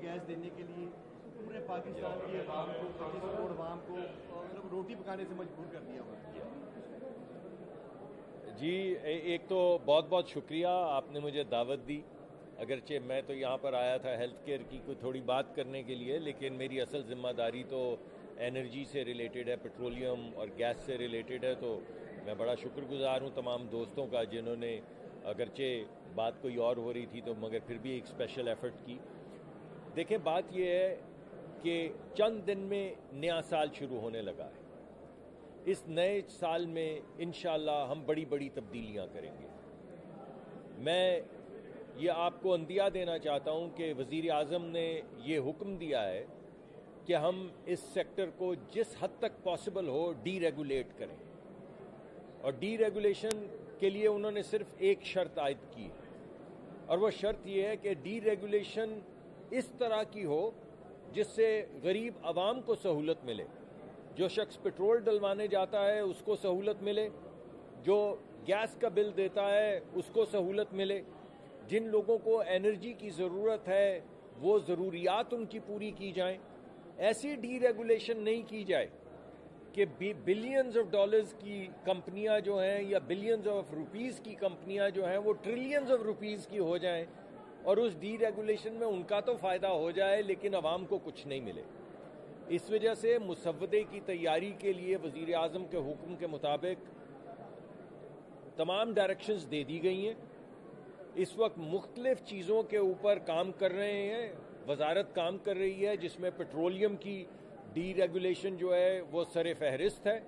Gas देने के लिए पूरे पाकिस्तान की आवाम को, 25 करोड़ आवाम को मतलब रोटी पकाने से मजबूर कर दिया हुआ है। जी, एक तो बहुत बहुत शुक्रिया, आपने मुझे दावत दी। अगरचे मैं तो यहाँ पर आया था हेल्थ केयर की कोई थोड़ी बात करने के लिए, लेकिन मेरी असल जिम्मेदारी तो एनर्जी से रिलेटेड है, पेट्रोलियम और गैस से रिलेटेड है। तो मैं बड़ा शुक्रगुजार हूँ तमाम दोस्तों का जिन्होंने, अगरचे बात कोई और हो रही थी तो मगर फिर भी एक स्पेशल एफर्ट की। देखें, बात यह है कि चंद दिन में नया साल शुरू होने लगा है। इस नए साल में इंशाअल्लाह हम बड़ी बड़ी तब्दीलियां करेंगे। मैं ये आपको अंदिया देना चाहता हूं कि वज़ीर आज़म ने ये हुक्म दिया है कि हम इस सेक्टर को जिस हद तक पॉसिबल हो डीरेगुलेट करें, और डीरेगुलेशन के लिए उन्होंने सिर्फ एक शर्त आयद की, और वो शर्त ये है कि डीरेगुलेशन इस तरह की हो जिससे गरीब आवाम को सहूलत मिले। जो शख्स पेट्रोल डलवाने जाता है उसको सहूलत मिले, जो गैस का बिल देता है उसको सहूलत मिले, जिन लोगों को एनर्जी की ज़रूरत है वो ज़रूरियात उनकी पूरी की जाएं। ऐसी डीरेगुलेशन नहीं की जाए कि बिलियंस ऑफ डॉलर्स की कंपनियां जो हैं या बिलियंस ऑफ रुपीस की कंपनियां जो हैं वो ट्रिलियंस ऑफ रुपीस की हो जाएं, और उस डीरेगुलेशन में उनका तो फ़ायदा हो जाए लेकिन आवाम को कुछ नहीं मिले। इस वजह से मुसव्वदे की तैयारी के लिए वज़ीर आज़म के हुक्म के मुताबिक तमाम डायरेक्शंस दे दी गई हैं। इस वक्त मुख्तलिफ चीज़ों के ऊपर काम कर रहे हैं, वजारत काम कर रही है, जिसमें पेट्रोलियम की डीरेगुलेशन जो है वो सर फहरिस्त है।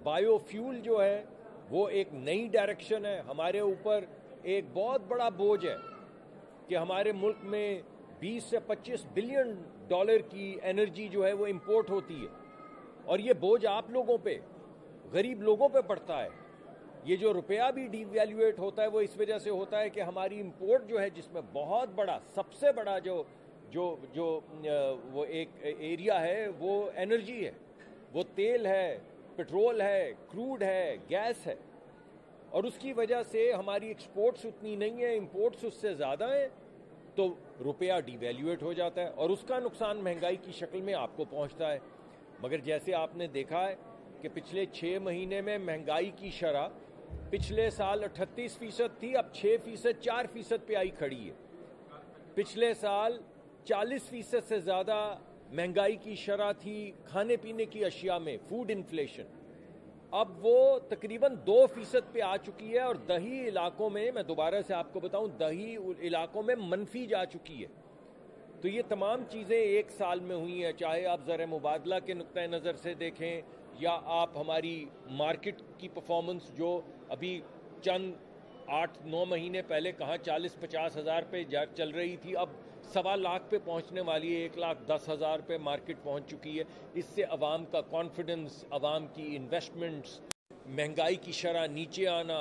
बायोफ्यूल जो है वो एक नई डायरेक्शन है। हमारे ऊपर एक बहुत बड़ा बोझ है कि हमारे मुल्क में 20 से 25 बिलियन डॉलर की एनर्जी जो है वो इंपोर्ट होती है, और ये बोझ आप लोगों पे, गरीब लोगों पे पड़ता है। ये जो रुपया भी डिवैल्यूएट होता है वो इस वजह से होता है कि हमारी इंपोर्ट जो है, जिसमें बहुत बड़ा, सबसे बड़ा जो वो एक एरिया है वो एनर्जी है, वो तेल है, पेट्रोल है, क्रूड है, गैस है, और उसकी वजह से हमारी एक्सपोर्ट्स उतनी नहीं है, इंपोर्ट्स उससे ज़्यादा हैं, तो रुपया डिवैल्यूएट हो जाता है और उसका नुकसान महंगाई की शक्ल में आपको पहुंचता है। मगर जैसे आपने देखा है कि पिछले 6 महीने में महंगाई की शरह पिछले साल 38% थी, अब 6%, 4% पे आई खड़ी है। पिछले साल 40% से ज़्यादा महंगाई की शरह थी खाने पीने की अशिया में, फूड इन्फ्लेशन, अब वो तकरीबन 2% पे आ चुकी है, और दही इलाकों में, मैं दोबारा से आपको बताऊं, दही इलाकों में मनफी जा चुकी है। तो ये तमाम चीज़ें एक साल में हुई हैं, चाहे आप ज़र मुबादला के नुक्ता नज़र से देखें या आप हमारी मार्केट की परफॉर्मेंस जो अभी चंद 8-9 महीने पहले कहाँ 40-50 हज़ार पे चल रही थी, अब 1.25 लाख पे पहुंचने वाली है, 1,10,000 पे मार्केट पहुंच चुकी है। इससे अवाम का कॉन्फिडेंस, अवाम की इन्वेस्टमेंट्स, महंगाई की शरह नीचे आना,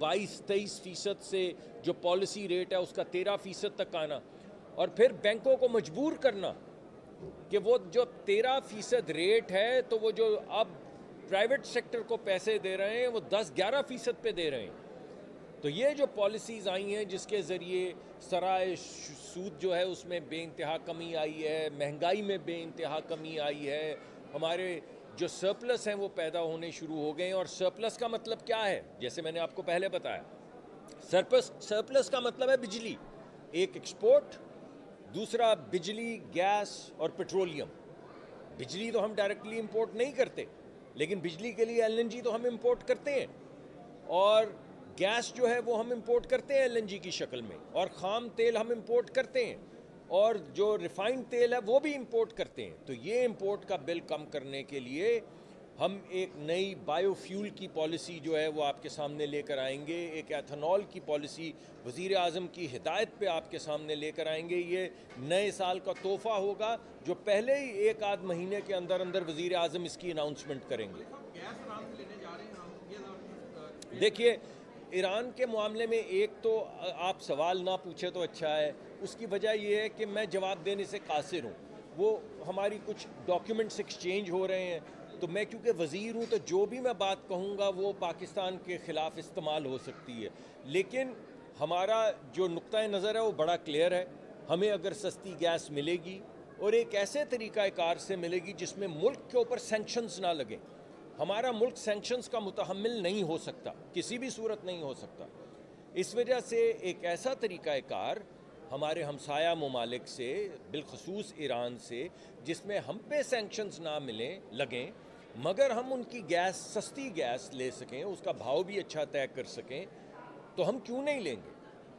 22-23% से जो पॉलिसी रेट है उसका 13% तक आना, और फिर बैंकों को मजबूर करना कि वो जो 13% रेट है तो वो जो अब प्राइवेट सेक्टर को पैसे दे रहे हैं वो 10-11% पे दे रहे हैं। तो ये जो पॉलिसीज़ आई हैं जिसके ज़रिए सराय सूद जो है उसमें बेइंतहा कमी आई है, महंगाई में बेइंतहा कमी आई है, हमारे जो सरप्लस हैं वो पैदा होने शुरू हो गए हैं। और सरप्लस का मतलब क्या है, जैसे मैंने आपको पहले बताया, सरप्लस का मतलब है बिजली, एक एक्सपोर्ट, दूसरा बिजली, गैस और पेट्रोलियम। बिजली तो हम डायरेक्टली इंपोर्ट नहीं करते, लेकिन बिजली के लिए एलएनजी तो हम इंपोर्ट करते हैं, और गैस जो है वो हम इंपोर्ट करते हैं एलएनजी की शक्ल में, और ख़ाम तेल हम इंपोर्ट करते हैं, और जो रिफाइंड तेल है वो भी इंपोर्ट करते हैं। तो ये इंपोर्ट का बिल कम करने के लिए हम एक नई बायोफ्यूल की पॉलिसी जो है वो आपके सामने लेकर आएंगे, एक एथेनॉल की पॉलिसी वज़ीर आज़म की हिदायत पे आपके सामने लेकर आएंगे। ये नए साल का तोहफ़ा होगा जो पहले ही 1-8 महीने के अंदर अंदर वज़ीर आज़म इसकी अनाउंसमेंट करेंगे। देखिए, ईरान के मामले में एक तो आप सवाल ना पूछे तो अच्छा है, उसकी वजह यह है कि मैं जवाब देने से कासिर हूँ। वो हमारी कुछ डॉक्यूमेंट्स एक्सचेंज हो रहे हैं, तो मैं क्योंकि वज़ीर हूँ तो जो भी मैं बात कहूँगा वो पाकिस्तान के ख़िलाफ़ इस्तेमाल हो सकती है। लेकिन हमारा जो नुक्ता नज़र है वो बड़ा क्लियर है ہمیں اگر سستی گیس ملے گی اور ایک ایسے طریقہ کار سے ملے گی جس میں ملک کے اوپر سینکشنز نہ لگیں. ہمارا ملک سینکشنز کا متحمل نہیں ہو سکتا، کسی بھی صورت نہیں ہو سکتا. اس وجہ سے ایک ایسا طریقہ کار ہمارے ہمسایہ ممالک سے، بالخصوص ایران سے، جس میں ہم پہ سینکشنز نہ لگیں مگر ہم ان کی گیس، سستی گیس لے سکیں، اس کا بھاؤ بھی اچھا طے کر سکیں، تو ہم کیوں نہیں لیں گے؟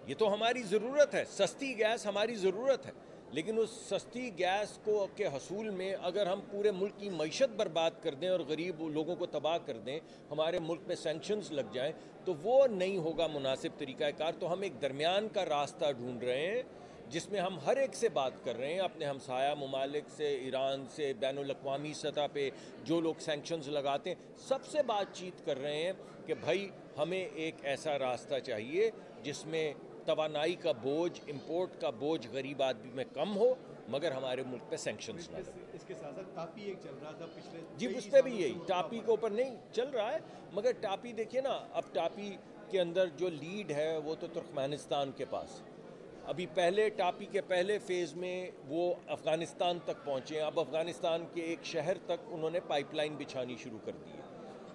یہ تو ہماری ضرورت ہے، سستی گیس ہماری ضرورت ہے. لیکن اس سستی گیس کے حصول میں اگر ہم پورے ملک کی معیشت برباد کر دیں اور غریب لوگوں کو تباہ کر دیں، ہمارے ملک میں سینکشنز لگ جائیں، تو وہ نہیں ہوگا مناسب طریقہ کار. تو ہم ایک درمیان کا راستہ ڈھونڈ رہے ہیں جس میں ہم ہر ایک سے بات کر رہے ہیں، اپنے ہمسایہ ممالک سے، ایران سے، بین الاقوامی سطح پہ جو لوگ سینکشنز لگاتے ہیں، سب سے بات چیت کر رہے ہیں کہ بھائی ہمیں ایک ایسا راستہ چاہیے جس میں توانائی کا بوجھ، امپورٹ کا بوجھ غریب آدمی میں کم ہو مگر ہمارے ملک پہ سینکشنز نہ لگیں. اس کے ساتھ ساتھ ٹاپی ایک چل رہا تھا پچھلے جی اس پہ بھی یہی ٹاپی کے اوپر نہیں چل رہا ہے، مگر ٹاپی دیکھیے نا، اب ٹاپی کے اندر جو لیڈ ہے وہ تو ترکمانستان کے پاس. ابھی پہلے ٹاپی کے پہلے فیز میں وہ افغانستان تک پہنچے، اب افغانستان کے ایک شہر تک انہوں نے پائپ لائن بچھانی شروع کر دی ہے.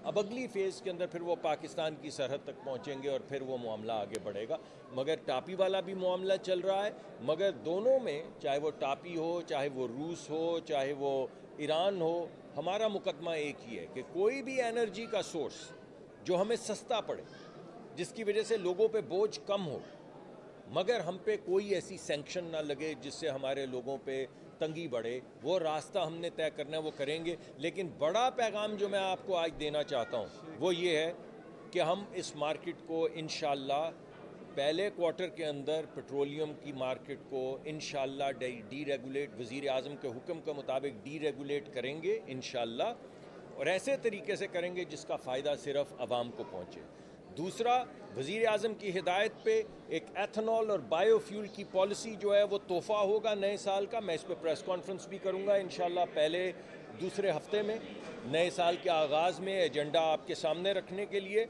اب اگلی فیز کے اندر پھر وہ پاکستان کی سرحد تک پہنچیں گے اور پھر وہ معاملہ آگے بڑھے گا. مگر ٹاپی والا بھی معاملہ چل رہا ہے، مگر دونوں میں چاہے وہ ٹاپی ہو، چاہے وہ روس ہو، چاہے وہ ایران ہو، ہمارا مقدمہ ایک ہی ہے کہ کوئی بھی انرجی کا سورس جو ہمیں سستا پڑے، جس کی وجہ سے لوگوں پہ بوجھ کم ہو مگر ہم پہ کوئی ایسی سینکشن نہ لگے جس سے ہمارے لوگوں پہ تنگی بڑھے، وہ راستہ ہم نے طے کرنا ہے، وہ کریں گے. لیکن بڑا پیغام جو میں آپ کو آج دینا چاہتا ہوں وہ یہ ہے کہ ہم اس مارکیٹ کو انشاءاللہ پہلے کوارٹر کے اندر پیٹرولیم کی مارکیٹ کو انشاءاللہ ڈی ریگولیٹ، وزیر اعظم کے حکم کے مطابق ڈی ریگولیٹ کریں گے انشاءاللہ، اور ایسے طریقے سے کریں گے جس کا فائدہ صرف عوام کو پہنچے. دوسرا، وزیر اعظم کی ہدایت پہ ایک ایتھنول اور بائیو فیول کی پالیسی جو ہے وہ تحفہ ہوگا نئے سال کا. میں اس پہ پریس کانفرنس بھی کروں گا انشاءاللہ پہلے دوسرے ہفتے میں، نئے سال کے آغاز میں ایجنڈا آپ کے سامنے رکھنے کے لیے،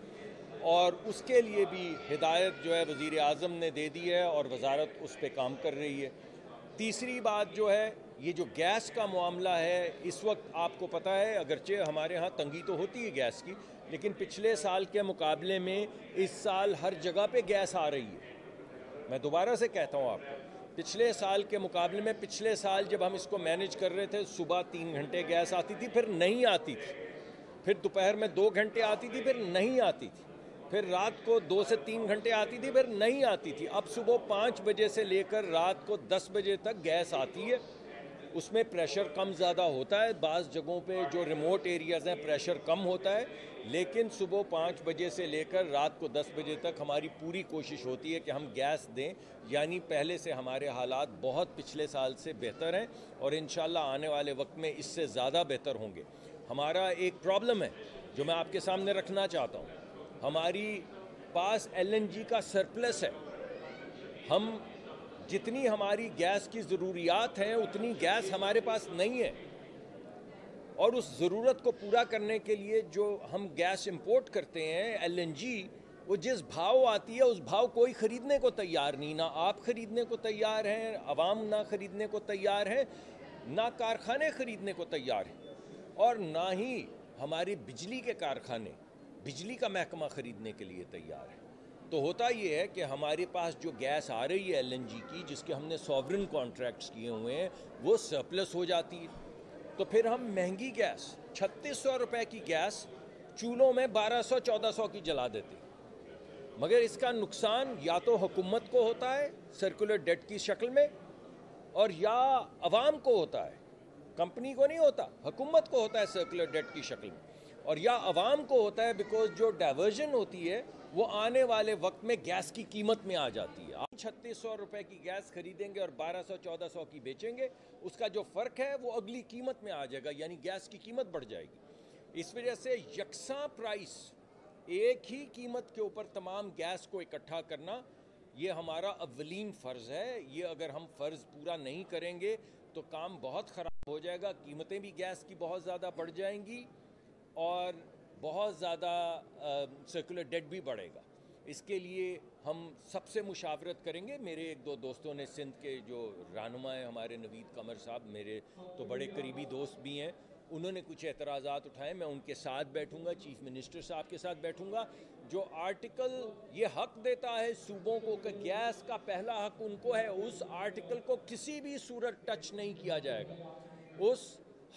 اور اس کے لیے بھی ہدایت جو ہے وزیر اعظم نے دے دی ہے اور وزارت اس پہ کام کر رہی ہے. تیسری بات جو ہے، یہ جو گیس کا معاملہ ہے، اس وقت آپ کو پتہ ہے اگرچہ ہمارے ہاں تنگی تو ہوتی ہے گیس کی، لیکن پچھلے سال کے مقابلے میں اس سال ہر جگہ پہ گیس آ رہی ہے. میں دوبارہ سے کہتا ہوں آپ کو، پچھلے سال کے مقابلے میں، پچھلے سال جب ہم اس کو مینیج کر رہے تھے، صبح 3 گھنٹے گیس آتی تھی، پھر نہیں آتی تھی، پھر دوپہر میں 2 گھنٹے آتی تھی، پھر نہیں آتی تھی، پھر رات کو 2 سے 3 گھنٹے آتی تھی، پھر نہیں آتی تھی. اب صبح 5 بجے سے لے کر رات کو 10 بجے تک گیس آتی ہے. اس میں پریشر کم زیادہ ہوتا ہے، بعض جگہوں پہ جو ریموٹ ایریاز ہیں پریشر کم ہوتا ہے، لیکن صبح 5 بجے سے لے کر رات کو 10 بجے تک ہماری پوری کوشش ہوتی ہے کہ ہم گیس دیں. یعنی پہلے سے ہمارے حالات بہت پچھلے سال سے بہتر ہیں اور انشاءاللہ آنے والے وقت میں اس سے زیادہ بہتر ہوں گے. ہمارا ایک پرابلم ہے جو میں آپ کے سامنے رکھنا چاہتا ہوں، ہماری پاس LNG کا سرپلس ہے. ہم جتنی ہماری گیس کی ضروریات ہیں اتنی گیس ہمارے پاس نہیں ہے، اور اس ضرورت کو پورا کرنے کے لیے جو ہم گیس امپورٹ کرتے ہیں LNG، وہ جس بھاؤ آتی ہے اس بھاؤ کوئی خریدنے کو تیار نہیں. نہ آپ خریدنے کو تیار ہیں، عوام نہ خریدنے کو تیار ہیں، نہ کارخانے خریدنے کو تیار ہیں، اور نہ ہی ہمارے بجلی کے کارخانے، بجلی کا محکمہ خریدنے کے لیے تیار ہے. تو ہوتا یہ ہے کہ ہمارے پاس جو گیس آ رہی ہے LNG کی، جس کے ہم نے سوورن کانٹریکٹس کیے ہوئے ہیں، وہ سرپلس ہو جاتی ہے. تو پھر ہم مہنگی گیس، 3600 روپے کی گیس چولہوں میں 1200-1400 کی جلا دیتے. مگر اس کا نقصان یا تو حکومت کو ہوتا ہے سرکولر ڈیٹ کی شکل میں، اور یا عوام کو ہوتا ہے. کمپنی کو نہیں ہوتا، حکومت کو ہوتا ہے سرکولر ڈیٹ کی شکل میں، اور یا عوام کو ہوتا ہے بیکاز جو ڈائیورژن ہوتی ہے وہ آنے والے وقت میں گیس کی قیمت میں آ جاتی ہے. آپ 3600 روپے کی گیس خریدیں گے اور 1200-1400 کی بیچیں گے، اس کا جو فرق ہے وہ اگلی قیمت میں آ جائے گا، یعنی گیس کی قیمت بڑھ جائے گی. اس وجہ سے یکساں پرائس، ایک ہی قیمت کے اوپر تمام گیس کو اکٹھا کرنا، یہ ہمارا اولین فرض ہے. یہ اگر ہم فرض پورا نہیں کریں گے تو کام بہت خراب ہو جائے گا، قیمتیں بھی گیس کی بہت زیادہ بڑھ جائیں گی اور بہت زیادہ سرکولر ڈیٹ بھی بڑھے گا. اس کے لیے ہم سب سے مشاورت کریں گے. میرے ایک دو دوستوں نے سندھ کے جو رہنما ہیں ہمارے نوید قمر صاحب میرے تو بڑے قریبی دوست بھی ہیں, انہوں نے کچھ اعتراضات اٹھائے. میں ان کے ساتھ بیٹھوں گا, چیف منسٹر صاحب کے ساتھ بیٹھوں گا. جو آرٹیکل یہ حق دیتا ہے صوبوں کو کہ گیس کا پہلا حق ان کو ہے, اس آرٹیکل کو کسی بھی صورت ٹچ نہیں کیا جائے گا, اس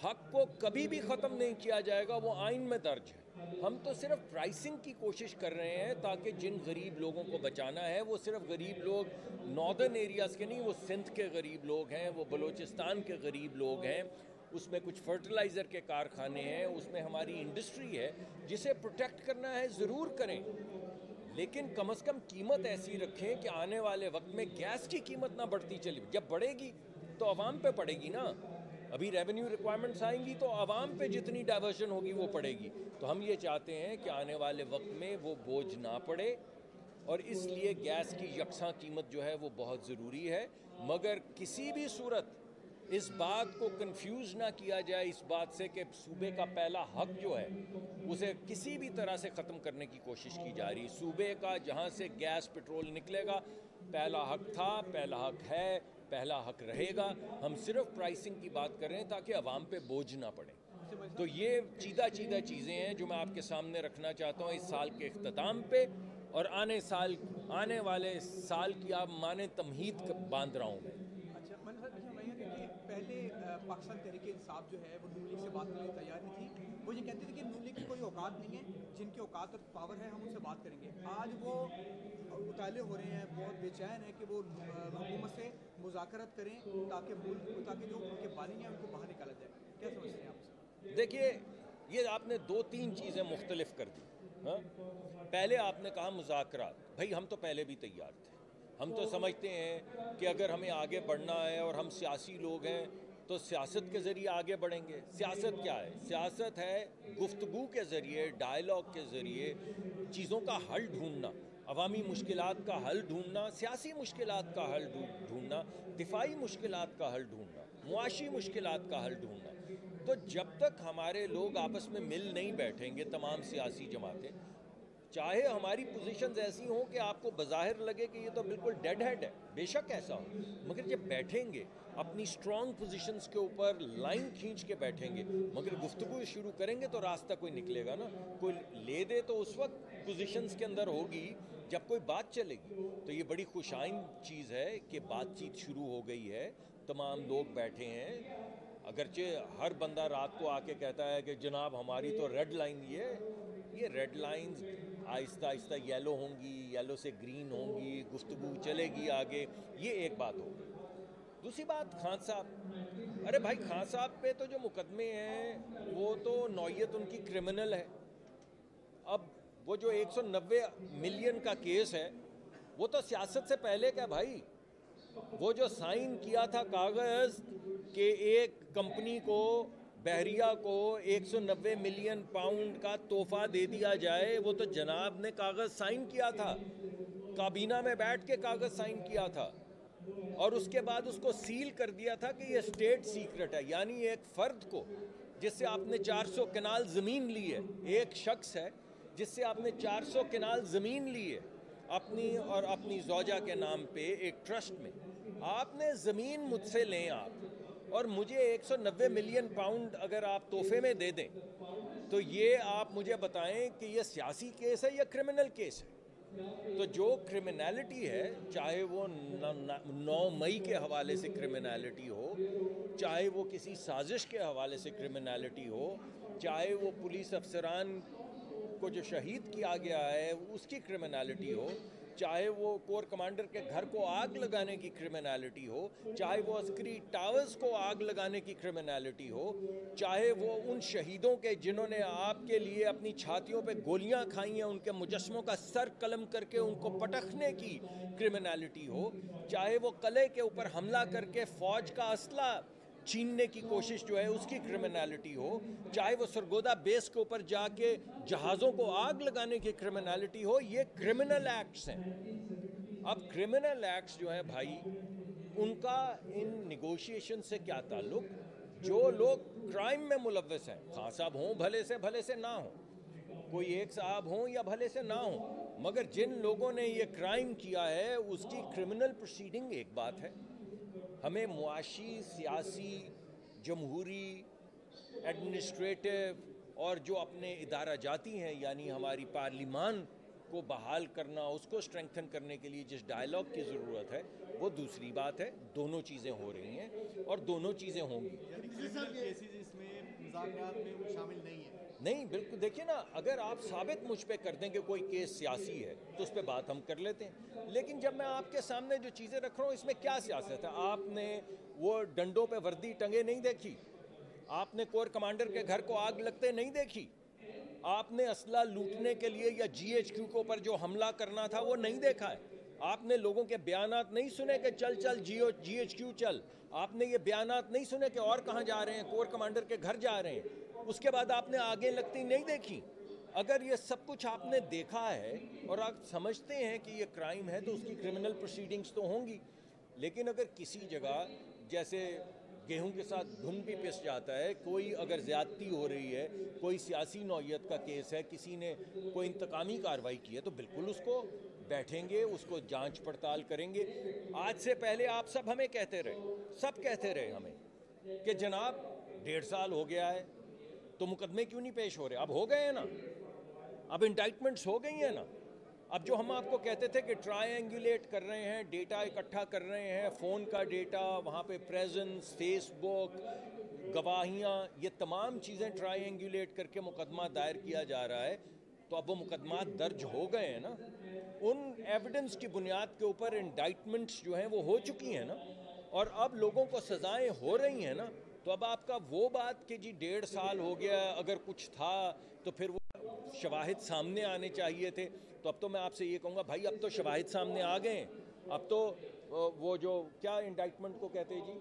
حق کو کبھی بھی ختم نہیں کیا جائے گا, وہ آئین میں درج ہے. ہم تو صرف پرائسنگ کی کوشش کر رہے ہیں تاکہ جن غریب لوگوں کو بچانا ہے, وہ صرف غریب لوگ ناردرن ایریاز کے نہیں, وہ سندھ کے غریب لوگ ہیں, وہ بلوچستان کے غریب لوگ ہیں, اس میں کچھ فرٹیلائزر کے کارخانے ہیں, اس میں ہماری انڈسٹری ہے, جسے پروٹیکٹ کرنا ہے ضرور کریں, لیکن کم از کم قیمت ایسی رکھیں کہ آنے والے وقت میں گیس کی قیمت نہ بڑھتی چلی. جب بڑھے گی تو عوام پہ پڑے گی نا, ابھی ریونیو ریکوائرمنٹس آئیں گی تو عوام پہ جتنی ڈائیورشن ہوگی وہ پڑے گی. تو ہم یہ چاہتے ہیں کہ آنے والے وقت میں وہ بوجھ نہ پڑے, اور اس لیے گیس کی یکساں قیمت جو ہے وہ بہت ضروری ہے. مگر کسی بھی صورت اس بات کو کنفیوز نہ کیا جائے اس بات سے کہ صوبے کا پہلا حق جو ہے اسے کسی بھی طرح سے ختم کرنے کی کوشش کی جا رہی ہے. صوبے کا جہاں سے گیس پٹرول نکلے گا پہلا حق تھا, پہلا حق ہے, پہلا حق رہے گا. ہم صرف پرائسنگ کی بات کر رہے ہیں تاکہ عوام پہ بوجھ نہ پڑے. تو یہ چیدہ چیزیں ہیں جو میں آپ کے سامنے رکھنا چاہتا ہوں اس سال کے اختتام پہ, اور آنے والے سال کی آپ مانیں تمہید باندھ رہا ہوں میں. اچھا میں کہ پہلے پاکستان تحریک انصاف جو ہے وہ نون لیگ سے بات کرنے کی تیار نہیں تھی. وہ یہ کہتے تھے کہ نون لیگ کی کوئی اوقات نہیں ہے, جن کی اوقات اور پاور ہے ہم ان سے بات کریں گے. آج وہ مطالعے ہو رہے ہیں, بہت بے چین ہے کہ وہ حکومت سے مذاکرات کریں تاکہ جو ان کے بانی ہیں ان کو باہر نکالا جائے. کیا سمجھتے ہیں آپ؟ دیکھیے یہ آپ نے 2-3 چیزیں مختلف کر دی. ہاں, پہلے آپ نے کہا مذاکرات, بھائی ہم تو پہلے بھی تیار تھے. ہم تو سمجھتے ہیں کہ اگر ہمیں آگے بڑھنا ہے اور ہم سیاسی لوگ ہیں تو سیاست کے ذریعے آگے بڑھیں گے. سیاست کیا ہے؟ سیاست ہے گفتگو کے ذریعے, ڈائیلاگ کے ذریعے چیزوں کا حل ڈھونڈنا, عوامی مشکلات کا حل ڈھونڈنا, سیاسی مشکلات کا حل ڈھونڈنا, دفاعی مشکلات کا حل ڈھونڈنا, معاشی مشکلات کا حل ڈھونڈنا. تو جب تک ہمارے لوگ آپس میں مل نہیں بیٹھیں گے, تمام سیاسی جماعتیں, چاہے ہماری پوزیشنز ایسی ہوں کہ آپ کو بظاہر لگے کہ یہ تو بالکل ڈیڈ ہیڈ ہے, بے شک ایسا ہو, مگر جب بیٹھیں گے اپنی سٹرونگ پوزیشنز کے اوپر لائن کھینچ کے بیٹھیں گے, مگر گفتگو شروع کریں گے تو راستہ کوئی نکلے گا نا. کوئی لے دے تو اس وقت پوزیشنز کے اندر ہوگی جب کوئی بات چلے گی. تو یہ بڑی خوش آئند چیز ہے کہ بات چیت شروع ہو گئی ہے, تمام لوگ بیٹھے ہیں. اگرچہ ہر بندہ رات کو آ کے کہتا ہے کہ جناب ہماری تو ریڈ لائن یہ ریڈ لائنز آہستہ آہستہ یلو ہوں گی, یلو سے گرین ہوں گی, گفتگو چلے گی آگے. یہ ایک بات ہوگی. دوسری بات خان صاحب, ارے بھائی خان صاحب پہ تو جو مقدمے ہیں وہ تو نوعیت ان کی کرمنل ہے. اب وہ جو 190 ملین کا کیس ہے وہ تو سیاست سے پہلے کا بھائی. وہ جو سائن کیا تھا کاغذ کہ ایک کمپنی کو, بحریہ کو 190 ملین پاؤنڈ کا تحفہ دے دیا جائے, وہ تو جناب نے کاغذ سائن کیا تھا, کابینہ میں بیٹھ کے کاغذ سائن کیا تھا, اور اس کے بعد اس کو سیل کر دیا تھا کہ یہ اسٹیٹ سیکرٹ ہے. یعنی ایک فرد کو جس سے آپ نے 400 کنال زمین لی ہے, ایک شخص ہے جس سے آپ نے 400 کنال زمین لی ہے اپنی اور اپنی زوجہ کے نام پہ ایک ٹرسٹ میں, آپ نے زمین مجھ سے لیں آپ, اور مجھے 190 ملین پاؤنڈ اگر آپ تحفے میں دے دیں, تو یہ آپ مجھے بتائیں کہ یہ سیاسی کیس ہے یا کرمنل کیس ہے. تو جو کرمنالٹی ہے, چاہے وہ 9 مئی کے حوالے سے کرمنالٹی ہو, چاہے وہ کسی سازش کے حوالے سے کرمنالٹی ہو, چاہے وہ پولیس افسران کو جو شہید کیا گیا ہے اس کی کرمنالٹی ہو, چاہے وہ کور کمانڈر کے گھر کو آگ لگانے کی کرمنالٹی ہو, چاہے وہ عسکری ٹاورز کو آگ لگانے کی کرمنالٹی ہو, چاہے وہ ان شہیدوں کے جنہوں نے آپ کے لیے اپنی چھاتیوں پہ گولیاں کھائی ہیں ان کے مجسموں کا سر قلم کر کے ان کو پٹخنے کی کرمنالٹی ہو, چاہے وہ قلعے کے اوپر حملہ کر کے فوج کا اسلحہ چھیننے کی کوشش جو ہے اس کی کرمنالٹی ہو, چاہے وہ سرگودا بیس کے اوپر جا کے جہازوں کو آگ لگانے کی کرمنالٹی ہو, یہ کرمنل ایکٹس ہیں. اب کرمنل ایکٹس جو ہیں بھائی, ان کا ان نیگوشیشن سے کیا تعلق؟ جو لوگ کرائم میں ملوث ہیں, خان صاحب ہوں بھلے سے نہ ہوں, کوئی ایک صاحب ہوں یا بھلے سے نہ ہوں, मगर जिन लोगों ने ये क्राइम किया है उसकी क्रिमिनल प्रोसीडिंग एक बात है, हमें मुआशी, सियासी, जमहूरी, एडमिनिस्ट्रेटिव और जो अपने इदारा जाती हैं यानी हमारी पार्लिमान को बहाल करना, उसको स्ट्रेंथन करने के लिए जिस डायलॉग की ज़रूरत है वो दूसरी बात है। दोनों चीज़ें हो रही हैं और दोनों चीज़ें होंगी। केसेस इसमें मुज़ाकरात में वो शामिल नहीं है। नहीं, बिल्कुल। देखिए ना, अगर आप साबित मुझ पे कर दें कि कोई केस सियासी है तो उस पर बात हम कर लेते हैं, लेकिन जब मैं आपके सामने जो चीज़ें रख रहा हूँ इसमें क्या सियासत है? आपने वो डंडों पे वर्दी टंगे नहीं देखी, आपने कोर कमांडर के घर को आग लगते नहीं देखी, आपने असला लूटने के लिए या GHQ के ऊपर जो हमला करना था वो नहीं देखा है, आपने लोगों के बयानात नहीं सुने कि चल चल GHQ चल, आपने ये बयानात नहीं सुने कि और कहाँ जा रहे हैं, कोर कमांडर के घर जा रहे हैं, उसके बाद आपने आगे लगती नहीं देखी। अगर ये सब कुछ आपने देखा है और आप समझते हैं कि ये क्राइम है तो उसकी क्रिमिनल प्रोसीडिंग्स तो होंगी। लेकिन अगर किसी जगह जैसे गेहूं के साथ घुन भी पिस जाता है, कोई अगर ज़्यादती हो रही है, कोई सियासी नौइयत का केस है, किसी ने कोई इंतकामी कार्रवाई की है, तो बिल्कुल उसको बैठेंगे, उसको जांच पड़ताल करेंगे। आज से पहले आप सब हमें कहते रहे, सब कहते रहे हमें कि जनाब 1.5 साल हो गया है तो मुकदमे क्यों नहीं पेश हो रहे? अब हो गए हैं ना, अब इंडाइटमेंट्स हो गई हैं ना। अब जो हम आपको कहते थे कि ट्रायंगुलेट कर रहे हैं, डेटा इकट्ठा कर रहे हैं, फ़ोन का डेटा, वहाँ पे प्रेजेंस, फेसबुक, गवाहियाँ, ये तमाम चीज़ें ट्रायंगुलेट करके मुकदमा दायर किया जा रहा है, तो अब वो मुकदमा दर्ज हो गए हैं ना, उन एविडेंस की बुनियाद के ऊपर इंडाइटमेंट्स जो हैं वो हो चुकी हैं ना, और अब लोगों को सज़ाएं हो रही हैं ना। तो अब आपका वो बात कि जी 1.5 साल हो गया, अगर कुछ था तो फिर वो शवाहिद सामने आने चाहिए थे, तो अब तो मैं आपसे ये कहूँगा भाई अब तो शवाहिद सामने आ गए हैं, अब तो वो जो क्या इंडाइटमेंट को कहते हैं जी,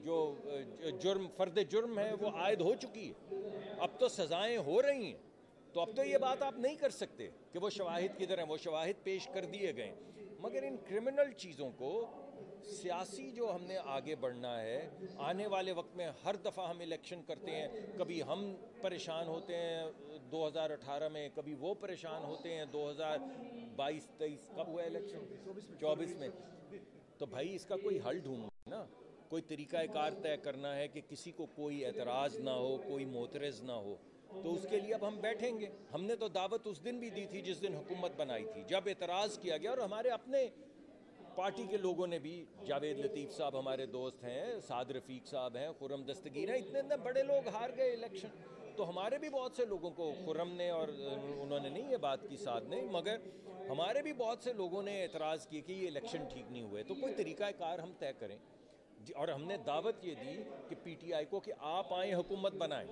जो जुर्म फर्द जुर्म है वो आयद हो चुकी है, अब तो सज़ाएं हो रही हैं, तो अब तो ये बात आप नहीं कर सकते कि वो शवाहिद किधर हैं, वो शवाहिद पेश कर दिए गए। मगर इन क्रिमिनल चीज़ों को सियासी जो हमने आगे बढ़ना है, आने वाले वक्त में हर दफ़ा हम इलेक्शन करते हैं, कभी हम परेशान होते हैं 2018 में, कभी वो परेशान होते हैं 2022-23 कब हुआ इलेक्शन 24 में, तो भाई इसका कोई हल ढूंढना ना, कोई तरीक़ाकार तय करना है कि किसी को कोई एतराज़ ना हो, कोई मोतरज़ ना हो, तो उसके लिए अब हम बैठेंगे। हमने तो दावत उस दिन भी दी थी जिस दिन हुकूमत बनाई थी, जब एतराज़ किया गया, और हमारे अपने पार्टी के लोगों ने भी, जावेद लतीफ़ साहब हमारे दोस्त हैं, साद रफ़ीक साहब हैं, खुर्रम दस्तगीर हैं, इतने बड़े लोग हार गए इलेक्शन, तो हमारे भी बहुत से लोगों को, खुर्रम ने और उन्होंने नहीं ये बात की, साद ने, मगर हमारे भी बहुत से लोगों ने एतराज़ किए कि ये इलेक्शन ठीक नहीं हुए, तो कोई तरीक़ाकार हम तय करें। और हमने दावत ये दी कि PTI को कि आप आएँ, हुकूमत बनाएं,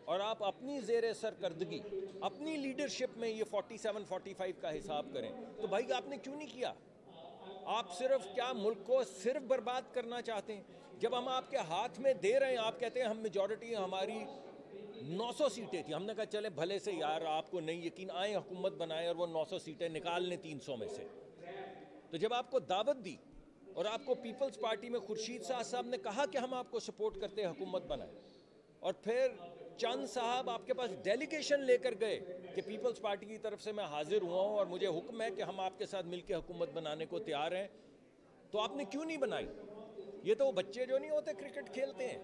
और आप अपनी ज़ेर सरकर्दगी, अपनी लीडरशिप में ये 47-45 का हिसाब करें। तो भाई आपने क्यों नहीं किया? आप सिर्फ क्या मुल्क को सिर्फ बर्बाद करना चाहते हैं? जब हम आपके हाथ में दे रहे हैं, आप कहते हैं हम मेजॉरिटी, हमारी 900 सीटें थी, हमने कहा चले भले से यार आपको नहीं यकीन, आए हुकूमत बनाएं और वो 900 सीटें निकाल लें 300 में से। तो जब आपको दावत दी और आपको पीपल्स पार्टी में खुर्शीद साहब ने कहा कि हम आपको सपोर्ट करते हैं, हुकूमत बनाएं, और फिर चंद साहब आपके पास डेलीगेशन लेकर गए कि पीपल्स पार्टी की तरफ से मैं हाजिर हुआ हूँ और मुझे हुक्म है कि हम आपके साथ मिलकर हुकूमत बनाने को तैयार हैं, तो आपने क्यों नहीं बनाई? ये तो वो बच्चे जो नहीं होते क्रिकेट खेलते हैं,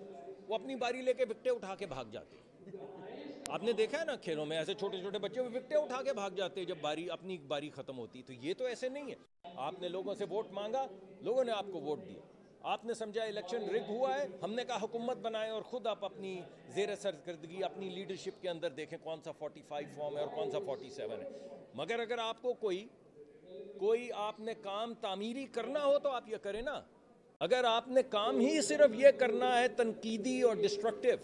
वो अपनी बारी लेके विकटें उठा के भाग जाते हैं। आपने देखा है ना खेलों में, ऐसे छोटे छोटे बच्चे विकटें उठा के भाग जाते हैं जब अपनी बारी ख़त्म होती। तो ये तो ऐसे नहीं है। आपने लोगों से वोट मांगा, लोगों ने आपको वोट दिया, आपने समझा इलेक्शन रिग हुआ है, हमने कहा हुकूमत बनाएं, और ख़ुद आप अपनी ज़ेर सरकर्दगी अपनी लीडरशिप के अंदर देखें कौन सा 45 फॉर्म है और कौन सा 47 है। मगर अगर आपको कोई आपने काम तामीरी करना हो तो आप ये करें ना। अगर आपने काम ही सिर्फ ये करना है तनकीदी और डिस्ट्रक्टिव,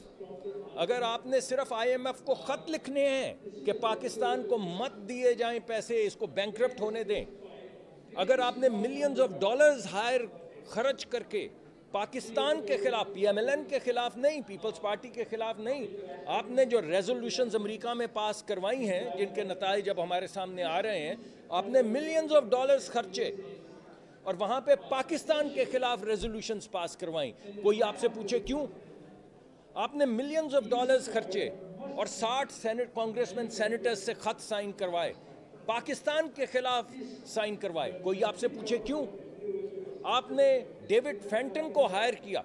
अगर आपने सिर्फ IMF को ख़त लिखने हैं कि पाकिस्तान को मत दिए जाएं पैसे, इसको बैंकरप्ट होने दें, अगर आपने मिलियंस ऑफ डॉलर्स हायर खर्च करके पाकिस्तान के खिलाफ, PMLN के खिलाफ नहीं, पीपल्स पार्टी के खिलाफ नहीं, आपने जो रेजोल्यूशंस अमेरिका में पास करवाई हैं जिनके नताइज अब हमारे सामने आ रहे हैं, आपने मिलियंस ऑफ डॉलर्स खर्चे और वहाँ पे पाकिस्तान के खिलाफ रेजोल्यूशंस पास करवाई। कोई आपसे पूछे क्यों? आपने मिलियंस ऑफ डॉलर्स खर्चे और 60 कांग्रेसमैन सेनेटर्स से खत साइन करवाए पाकिस्तान के खिलाफ साइन करवाए। कोई आपसे पूछे क्यों? आपने डेविड फेंटन को हायर किया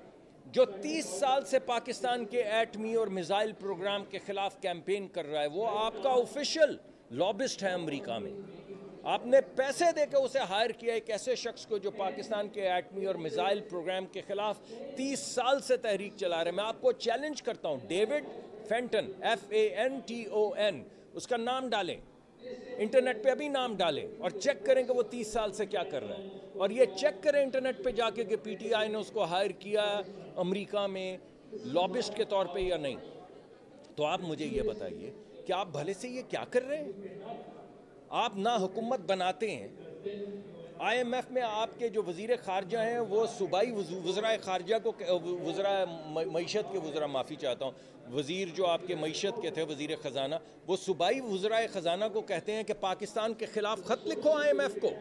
जो 30 साल से पाकिस्तान के एटमी और मिसाइल प्रोग्राम के खिलाफ कैंपेन कर रहा है। वो आपका ऑफिशियल लॉबिस्ट है अमेरिका में। आपने पैसे देकर उसे हायर किया एक ऐसे शख्स को जो पाकिस्तान के एटमी और मिसाइल प्रोग्राम के खिलाफ 30 साल से तहरीक चला रहे हैं। मैं आपको चैलेंज करता हूं, डेविड फेंटन, FANTON, उसका नाम डालें, इंटरनेट पे अभी नाम डालें और चेक करें कि वो 30 साल से क्या कर रहा है। और ये चेक करें इंटरनेट पे जाके कि PTI ने उसको हायर किया अमेरिका में लॉबिस्ट के तौर पे या नहीं। तो आप मुझे ये बताइए कि आप भले से ये क्या कर रहे हैं? आप ना हुकूमत बनाते हैं। IMF में आपके जो वज़ीर ख़ारजा हैं वो सूबाई वज़राए ख़ारजा को, वज़राए मईशत के वज़रा, माफ़ी चाहता हूँ, वज़ीर जो आपके मईशत के थे, वज़ीर ख़जाना, वो सूबाई वज़राए ख़जाना को कहते हैं कि पाकिस्तान के ख़िलाफ़ ख़त लिखो IMF को।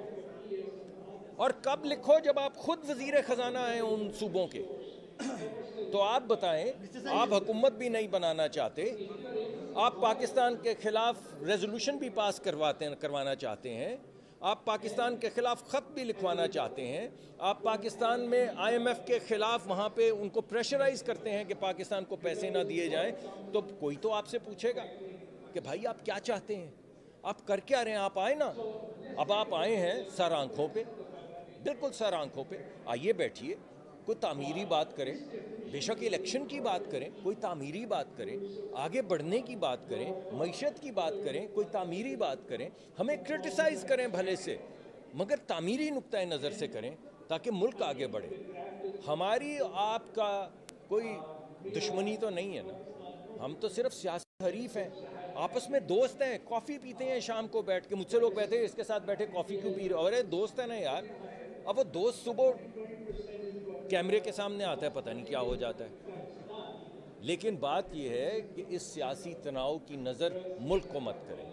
और कब लिखो? जब आप खुद वज़ीर ख़जाना हैं उन सूबों के। तो आप बताएं, आप हुकूमत भी नहीं बनाना चाहते, आप पाकिस्तान के खिलाफ रेजोल्यूशन भी पास करवाना चाहते हैं, आप पाकिस्तान के खिलाफ ख़त भी लिखवाना चाहते हैं, आप पाकिस्तान में IMF के खिलाफ वहाँ पे उनको प्रेशराइज करते हैं कि पाकिस्तान को पैसे ना दिए जाएं। तो कोई तो आपसे पूछेगा कि भाई आप क्या चाहते हैं, आप कर क्या रहे हैं? आप आए ना, अब आप आए हैं सर आंखों पे, बिल्कुल सर आंखों पे। आइए बैठिए, कोई तामीरी बात करें, बेशक इलेक्शन की बात करें, कोई तामीरी बात करें, आगे बढ़ने की बात करें, मईशत की बात करें, कोई तामीरी बात करें, हमें क्रिटिसाइज़ करें भले से, मगर तामीरी नुक्ता नज़र से करें ताकि मुल्क आगे बढ़े। हमारी आपका कोई दुश्मनी तो नहीं है ना, हम तो सिर्फ सियासी हरीफ हैं, आपस में दोस्त हैं, कॉफ़ी पीते हैं शाम को बैठ के। मुझसे लोग कहते हैं इसके साथ बैठे कॉफ़ी क्यों पी रहे हो? अरे दोस्त है ना यार। अब वो दोस्त सुबह कैमरे के सामने आता है, पता नहीं क्या हो जाता है। लेकिन बात यह है कि इस सियासी तनाव की नज़र मुल्क को मत करें,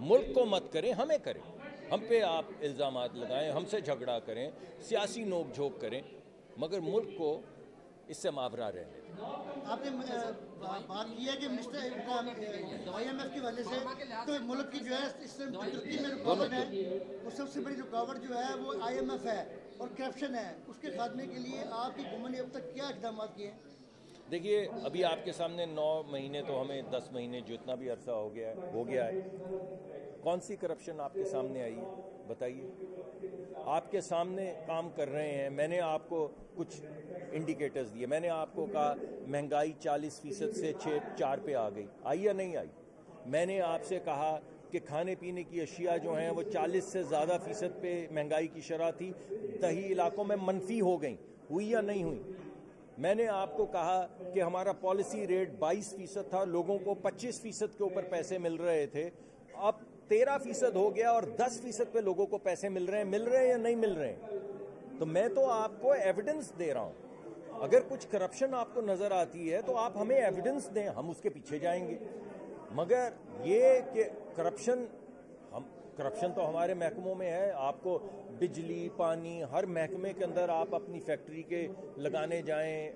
मुल्क को मत करें, हमें करें। हम पे आप इल्ज़ामात लगाएं, हमसे झगड़ा करें, सियासी नोक झोंक करें, मगर मुल्क को इससे मावरा रहने दें। आपने बात की है कि मिनिस्टर IMF की वजह से तो मुल्क की जो है इस तरक्की में रुकावट है, और सबसे बड़ी रुकावट जो है वो IMF है और करप्शन है। उसके खात्मे के लिए आपकी गवर्नमेंट ने अब तक क्या इक़दाम किए हैं? देखिए, अभी आपके सामने 9 महीने तो हमें 10 महीने जो इतना भी अरसा हो गया है, कौन सी करप्शन आपके सामने आई है? बताइए। आपके सामने काम कर रहे हैं। मैंने आपको कुछ इंडिकेटर्स दिए, मैंने आपको कहा महंगाई 40% से 4 पे आ गई, आई या नहीं आई? मैंने आपसे कहा कि खाने पीने की अशिया जो हैं वो 40 से ज़्यादा फ़ीसद पे महंगाई की शरह थी, दही इलाकों में मनफी हो गई, हुई या नहीं हुई? मैंने आपको कहा कि हमारा पॉलिसी रेट 22% था, लोगों को 25% के ऊपर पैसे मिल रहे थे, अब 13% हो गया और 10% पे लोगों को पैसे मिल रहे हैं या नहीं मिल रहे हैं? तो मैं तो आपको एविडेंस दे रहा हूं। अगर कुछ करप्शन आपको नजर आती है तो आप हमें एविडेंस दें, हम उसके पीछे जाएंगे। मगर ये कि करप्शन तो हमारे महकमों में है। आपको बिजली, पानी, हर महकमे के अंदर आप अपनी फैक्ट्री के लगाने जाएं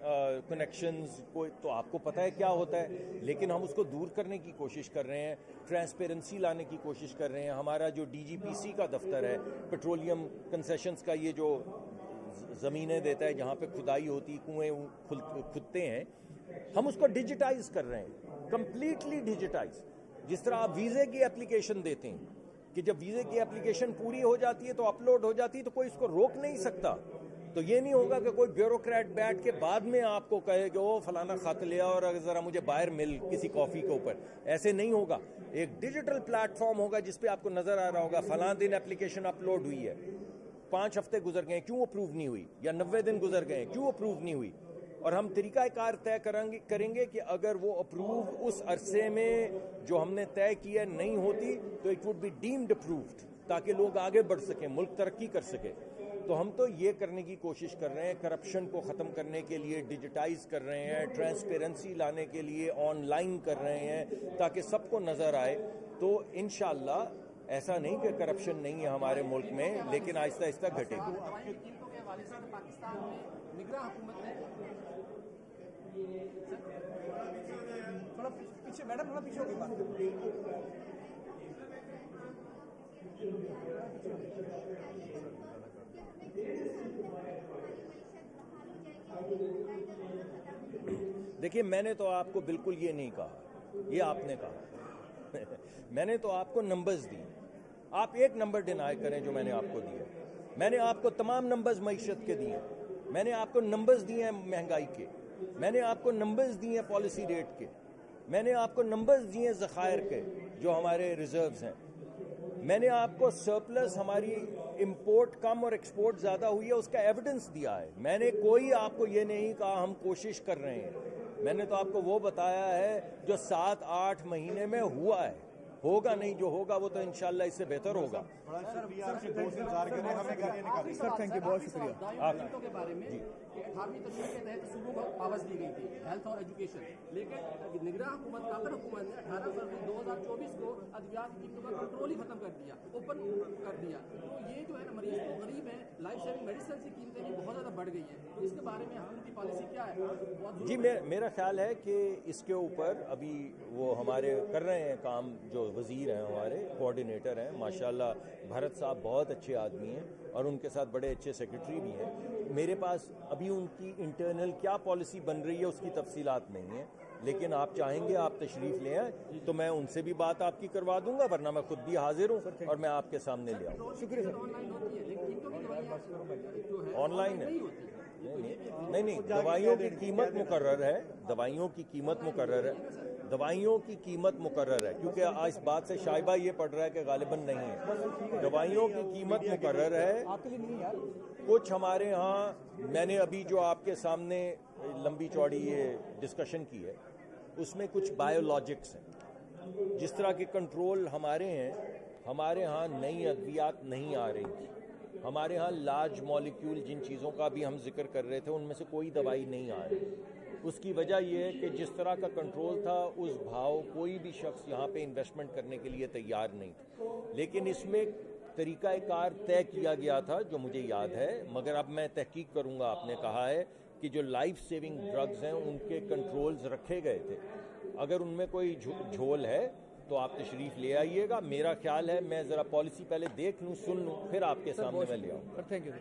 कनेक्शंस को, तो आपको पता है क्या होता है। लेकिन हम उसको दूर करने की कोशिश कर रहे हैं, ट्रांसपेरेंसी लाने की कोशिश कर रहे हैं। हमारा जो DGPC का दफ्तर है, पेट्रोलियम कंसेशंस का, ये जो ज़मीनें देता है जहाँ पे खुदाई होती, कुएँ खुदते हैं, हम उसको डिजिटाइज कर रहे हैं, कंप्लीटली डिजिटाइज। जिस तरह आप वीज़े की एप्लीकेशन देते हैं कि जब वीज़े की एप्लीकेशन पूरी हो जाती है तो अपलोड हो जाती है, तो कोई इसको रोक नहीं सकता। तो ये नहीं होगा कि कोई ब्यूरोक्रेट बैठ के बाद में आपको कहे कि वो फलाना खत लिया और अगर ज़रा मुझे बाहर मिल किसी कॉफ़ी के ऊपर, ऐसे नहीं होगा। एक डिजिटल प्लेटफॉर्म होगा जिस पे आपको नज़र आ रहा होगा फलां दिन एप्लीकेशन अपलोड हुई है, 5 हफ्ते गुजर गए क्यों अप्रूव नहीं हुई, या 90 दिन गुजर गए क्यों अप्रूव नहीं हुई। और हम तरीक़ाकार तय करेंगे कि अगर वो अप्रूव उस अरसे में जो हमने तय किया नहीं होती तो it would be deemed approved, ताकि लोग आगे बढ़ सकें, मुल्क तरक्की कर सके। तो हम तो ये करने की कोशिश कर रहे हैं, करप्शन को ख़त्म करने के लिए डिजिटाइज कर रहे हैं, ट्रांसपेरेंसी लाने के लिए ऑनलाइन कर रहे हैं, ताकि सबको नज़र आए। तो इंशाअल्लाह ऐसा नहीं कि करप्शन नहीं है हमारे मुल्क में, लेकिन आहिस्ता आहिस्ता घटेगी। थोड़ा पीछे मैडम, थोड़ा पीछे होगी बात। دیکھیے میں نے تو آپ کو بالکل یہ نہیں کہا، یہ آپ نے کہا میں نے تو آپ کو نمبرز دی، آپ ایک نمبر ڈینائی کریں جو میں نے آپ کو دیا. میں نے آپ کو تمام نمبرز معیشت کے دیے، میں نے آپ کو نمبرز دیے ہیں مہنگائی کے، میں نے آپ کو نمبرز دیے ہیں پالیسی ریٹ کے، میں نے آپ کو نمبرز دیے ہیں ذخائر کے جو ہمارے ریزروز ہیں، میں نے آپ کو سرپلس ہماری امپورٹ کم اور ایکسپورٹ زیادہ ہوئی ہے اس کا ایویڈنس دیا ہے. میں نے کوئی آپ کو یہ نہیں کہا ہم کوشش کر رہے ہیں، میں نے تو آپ کو وہ بتایا ہے جو 7-8 مہینے میں ہوا ہے. ہوگا نہیں جو ہوگا وہ تو انشاءاللہ اس سے بہتر ہوگا. سر تھینک یو، بہت شکریہ. آپ کے بارے میں 18ویں تشریح کے تحت صوبوں کو پاورز دی گئی تھی ہیلتھ اور ایجوکیشن، لیکن نگراں حکومت کاکڑ حکومت نے 18 فروری 2024 کو ادویات کی قیمتوں کا کنٹرول ہی ختم کر دیا، اوپن کر دیا. تو یہ جو ہے نا مریض تو غریب ہیں، لائف سیونگ میڈیسن کی قیمتیں بھی بہت زیادہ بڑھ گئی ہیں. تو اس کے بارے میں حکومت کی پالیسی کیا ہے؟ جی میرا خیال ہے کہ اس کے اوپر ابھی وہ ہمارے کر رہے ہیں کام، جو وزیر ہیں ہمارے کوآرڈینیٹر ہیں ماشاءاللہ بھرت صاحب بہت اچھے آدمی ہیں اور ان کے ساتھ بڑے اچھے سیکرٹری بھی ہیں. میرے پاس ابھی ان کی انٹرنل کیا پالیسی بن رہی ہے اس کی تفصیلات نہیں ہیں، لیکن آپ چاہیں گے آپ تشریف لے آئیں تو میں ان سے بھی بات آپ کی کروا دوں گا، ورنہ میں خود بھی حاضر ہوں اور میں آپ کے سامنے لے آؤں. شکریہ سر. آن لائن ہے نہیں دوائیوں کی قیمت مقرر ہے، دوائیوں کی قیمت مقرر ہے، دوائیوں کی قیمت مقرر ہے، کیونکہ اس بات سے شائبہ یہ پڑ رہا ہے کہ غالباً نہیں ہے. دوائیوں کی قیمت مقرر ہے. کچھ ہمارے ہاں میں نے ابھی جو آپ کے سامنے لمبی چوڑی یہ ڈسکشن کی ہے اس میں کچھ بایولوجکس ہیں، جس طرح کے کنٹرول ہمارے ہیں. ہمارے ہاں نئی ادویات نہیں آ رہی تھی، ہمارے ہاں لارج مالیکیول جن چیزوں کا بھی ہم ذکر کر رہے تھے ان میں سے کوئی دوائی نہیں آ رہی. اس کی وجہ یہ ہے کہ جس طرح کا کنٹرول تھا اس بھاؤ کوئی بھی شخص یہاں پہ انویسٹمنٹ کرنے کے لیے تیار نہیں تھا. لیکن اس میں طریقہ کار طے کیا گیا تھا جو مجھے یاد ہے، مگر اب میں تحقیق کروں گا. آپ نے کہا ہے کہ جو لائف سیونگ ڈرگز ہیں ان کے کنٹرولز رکھے گئے تھے، اگر ان میں کوئی جھول ہے تو آپ تشریف لے آئیے گا. میرا خیال ہے میں ذرا پالیسی پہلے دیکھ لوں، سن لوں، پھر آپ کے سامنے میں لے آؤں. Thank you.